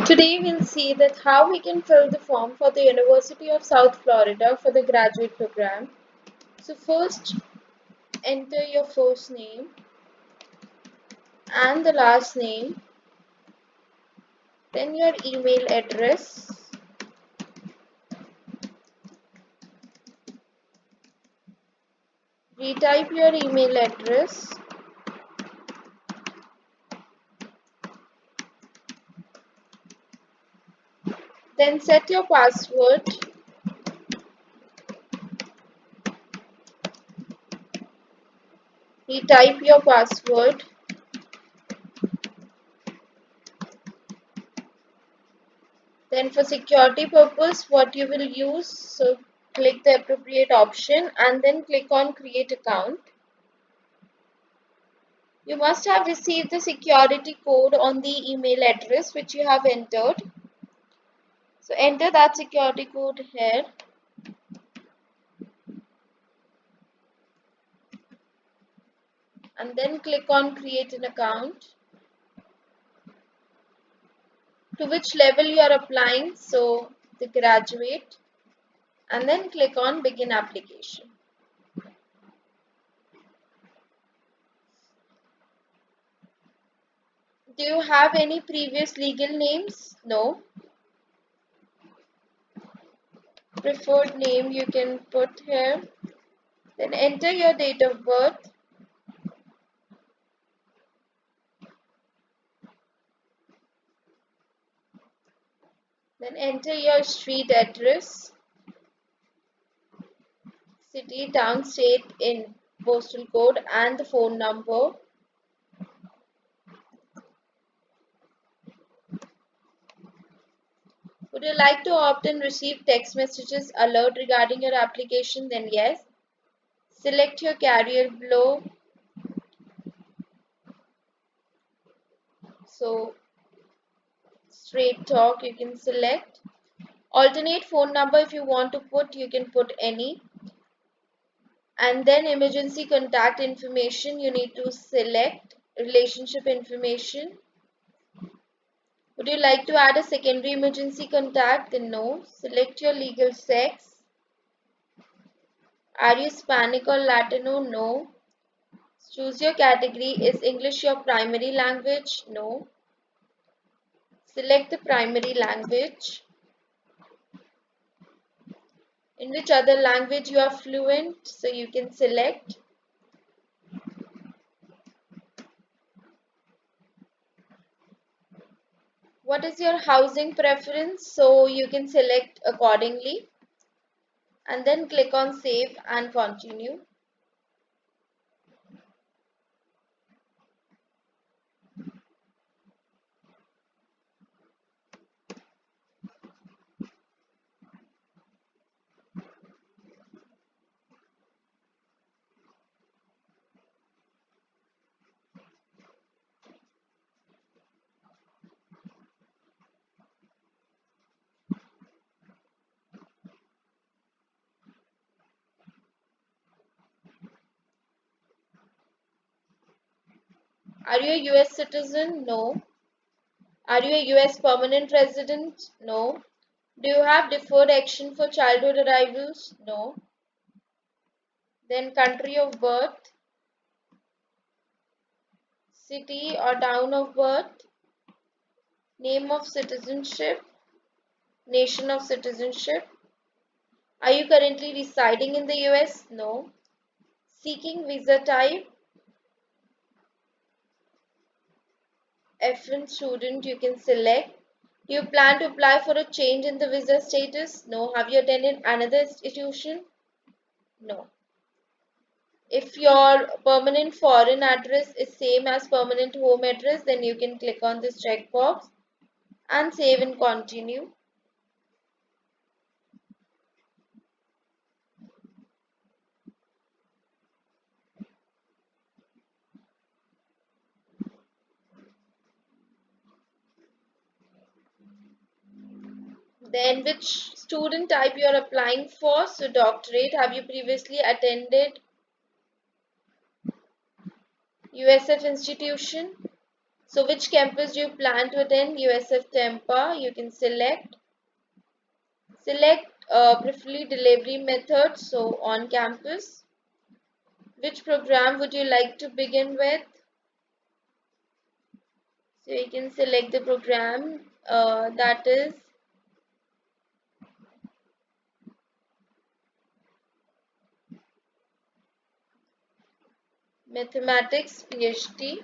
Today we'll see that how we can fill the form for the University of South Florida for the graduate program. So first enter your first name and the last name, then your email address, retype your email address, then set your password, retype your password, then for security purpose what you will use, so click the appropriate option and then click on create account. You must have received the security code on the email address which you have entered. So enter that security code here. And then click on create an account. To which level you are applying, so the graduate. And then click on begin application. Do you have any previous legal names? No. Preferred name you can put here. Then enter your date of birth. Then enter your street address, city, town, state in postal code and the phone number. Would you like to opt and receive text messages alert regarding your application? Then yes. Select your carrier below. So straight talk you can select. Alternate phone number if you want to put, you can put any. And then emergency contact information you need to select. Relationship information. Would you like to add a secondary emergency contact? Then no. Select your legal sex. Are you Hispanic or Latino? No. Choose your category. Is English your primary language? No. Select the primary language. In which other language you are fluent? So you can select. What is your housing preference? So you can select accordingly. And then click on save and continue. Are you a US citizen? No. Are you a US permanent resident? No. Do you have deferred action for childhood arrivals? No. Then country of birth, city or town of birth, name of citizenship, nation of citizenship. Are you currently residing in the US? No. Seeking visa type, F1 student you can select. Do you plan to apply for a change in the visa status? No. Have you attended another institution? No. If your permanent foreign address is same as permanent home address, then you can click on this checkbox and save and continue. Then which student type you are applying for? So doctorate, have you previously attended USF institution? So which campus do you plan to attend? USF Tampa. You can select. Select preferably delivery method, so on campus. Which program would you like to begin with? So you can select the program that is Mathematics PhD.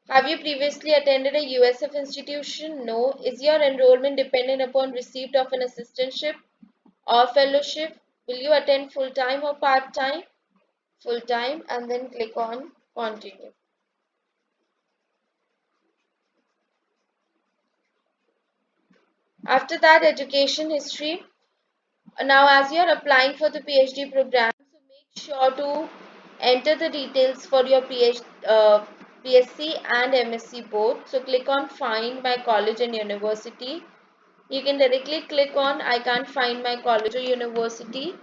Have you previously attended a USF institution? No. Is your enrollment dependent upon receipt of an assistantship or fellowship? Will you attend full time or part time? Full time, and then click on continue. After that, education history. Now, as you are applying for the PhD program, so make sure to enter the details for your PSc and MSc both. So click on find my college and university. You can directly click on I can't find my college or university,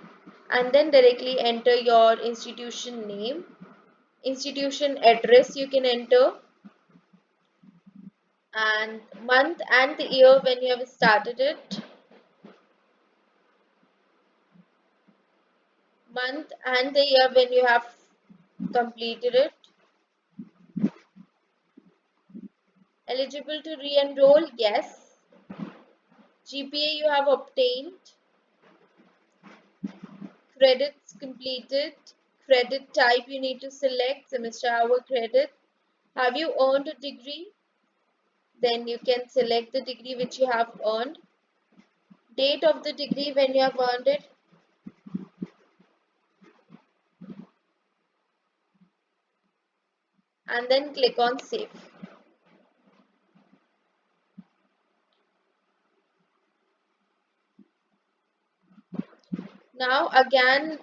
and then directly enter your institution name, institution address you can enter, and month and the year when you have started it, month and the year when you have completed it, eligible to re-enroll, yes, GPA you have obtained, credits completed, credit type you need to select, semester hour credit, have you earned a degree? Then you can select the degree which you have earned, date of the degree when you have earned it, and then click on save. Now again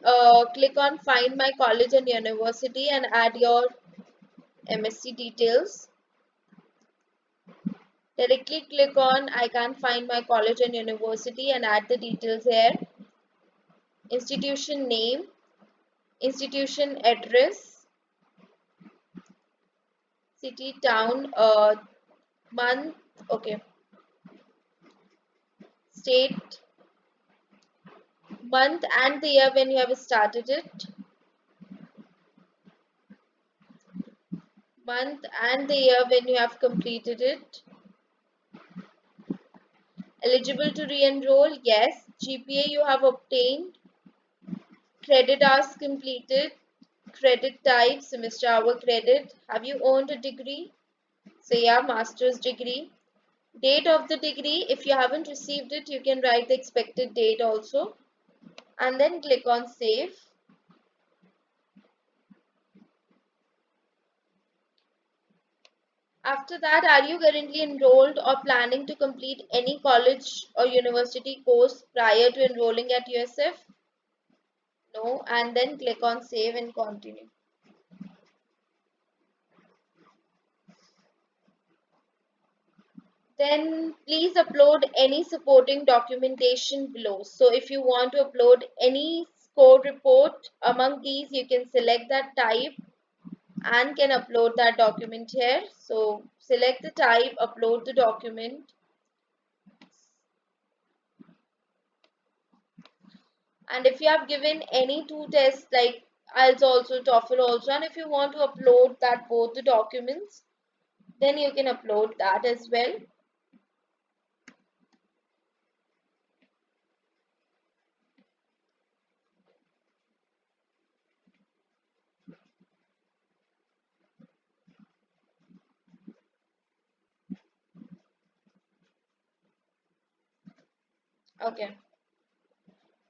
click on find my college and university and add your MSc details. Directly click on I can't find my college and university and add the details here. Institution name, institution address, city, town, month, okay, state, month and the year when you have started it, month and the year when you have completed it, eligible to re-enroll, yes, GPA you have obtained, credit hours completed, credit type, semester hour credit, have you earned a degree? So yeah, master's degree. Date of the degree, if you haven't received it, you can write the expected date also, and then click on save. After that, are you currently enrolled or planning to complete any college or university course prior to enrolling at USF? No, and then click on save and continue. Then please upload any supporting documentation below. So if you want to upload any score report among these, you can select that type and can upload that document here. So select the type, upload the document, and if you have given any two tests like IELTS also, TOEFL also, and if you want to upload that both the documents, then you can upload that as well. Okay.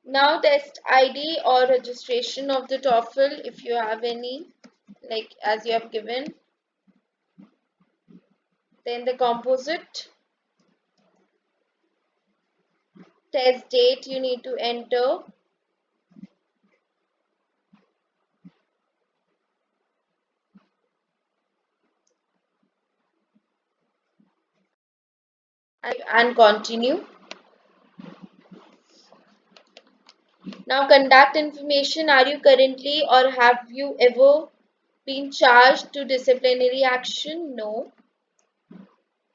Now test ID or registration of the TOEFL if you have any, like as you have given. Then the composite test date you need to enter. And continue. Now contact information. Are you currently or have you ever Been charged to disciplinary action? No.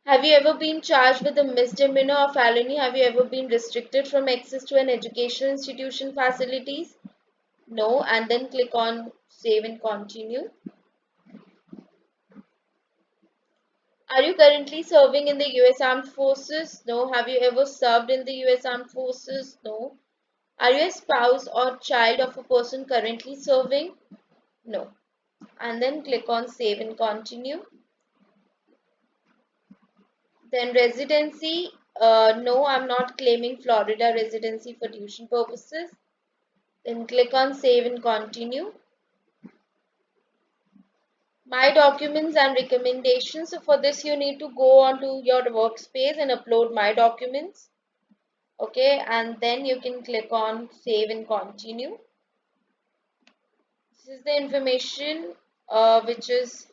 Have you ever been charged with a misdemeanor or felony? Have you ever been restricted from access to an educational institution facilities? No. And then click on save and continue. Are you currently serving in the US Armed Forces? No. Have you ever served in the US Armed Forces? No. Are you a spouse or child of a person currently serving? No. And then click on save and continue. Then residency, no, I'm not claiming Florida residency for tuition purposes. Then click on save and continue. My documents and recommendations. So for this you need to go onto your workspace and upload my documents. Okay, and then you can click on save and continue. This is the information which is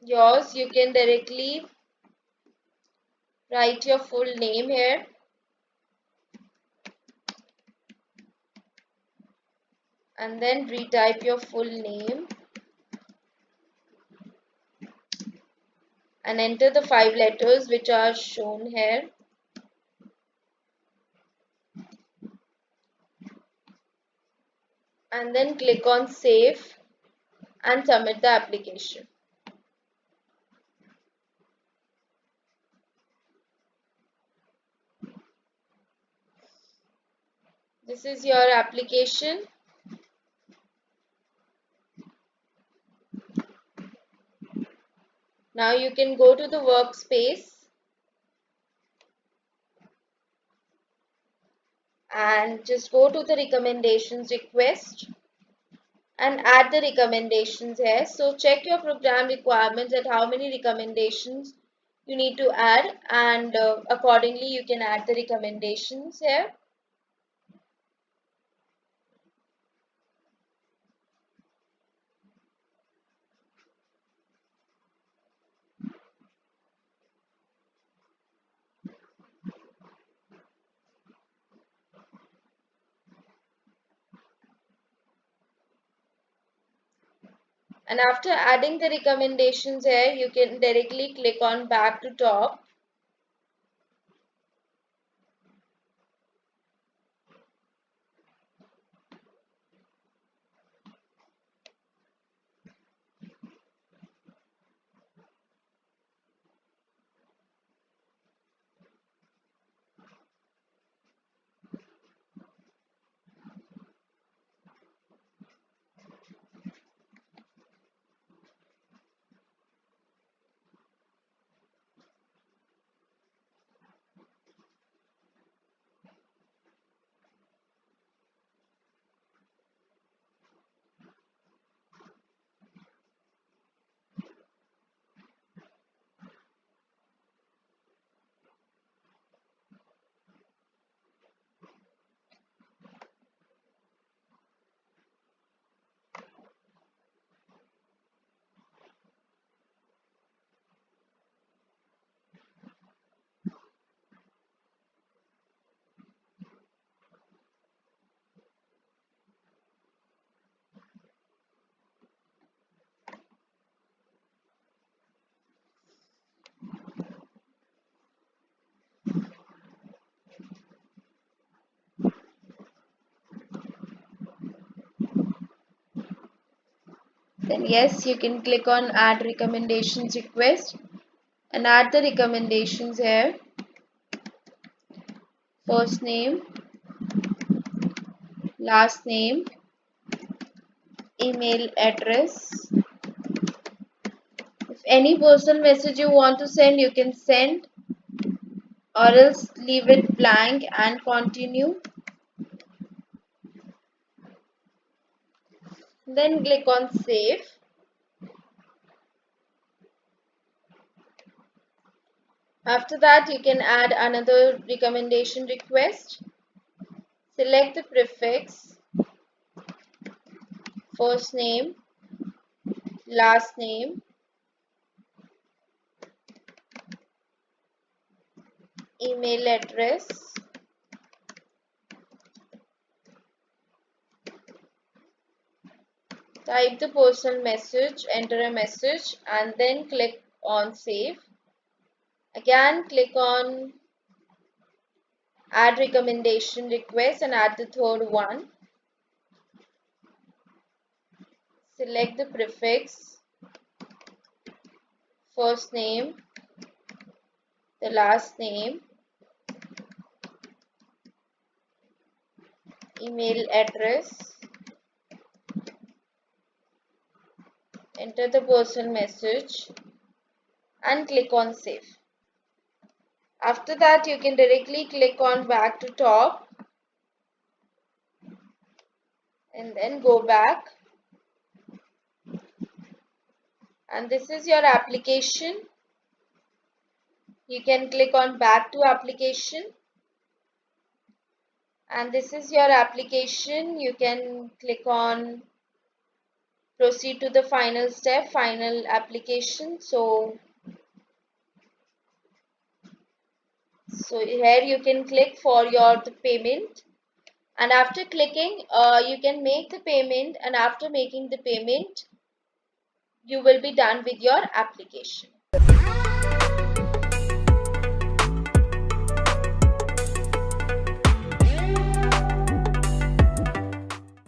yours. You can directly write your full name here. And then retype your full name and enter the 5 letters which are shown here. And then click on save and submit the application. This is your application. Now you can go to the workspace and just go to the recommendations request and add the recommendations here. So check your program requirements at how many recommendations you need to add, and accordingly you can add the recommendations here. And after adding the recommendations here, you can directly click on back to top. Then yes, you can click on add recommendations request and add the recommendations here. First name, last name, email address. If any personal message you want to send, you can send, or else leave it blank and continue. Then click on save. After that, you can add another recommendation request. Select the prefix, first name, last name, email address, Type the personal message, enter a message, and then click on save. Again, click on add recommendation request and add the third one. Select the prefix, first name, the last name, email address, enter the personal message and click on save. After that, you can directly click on back to top and then go back, and this is your application. You can click on back to application, and this is your application. You can click on proceed to the final step, final application. So here you can click for your the payment, and after clicking you can make the payment, and after making the payment you will be done with your application.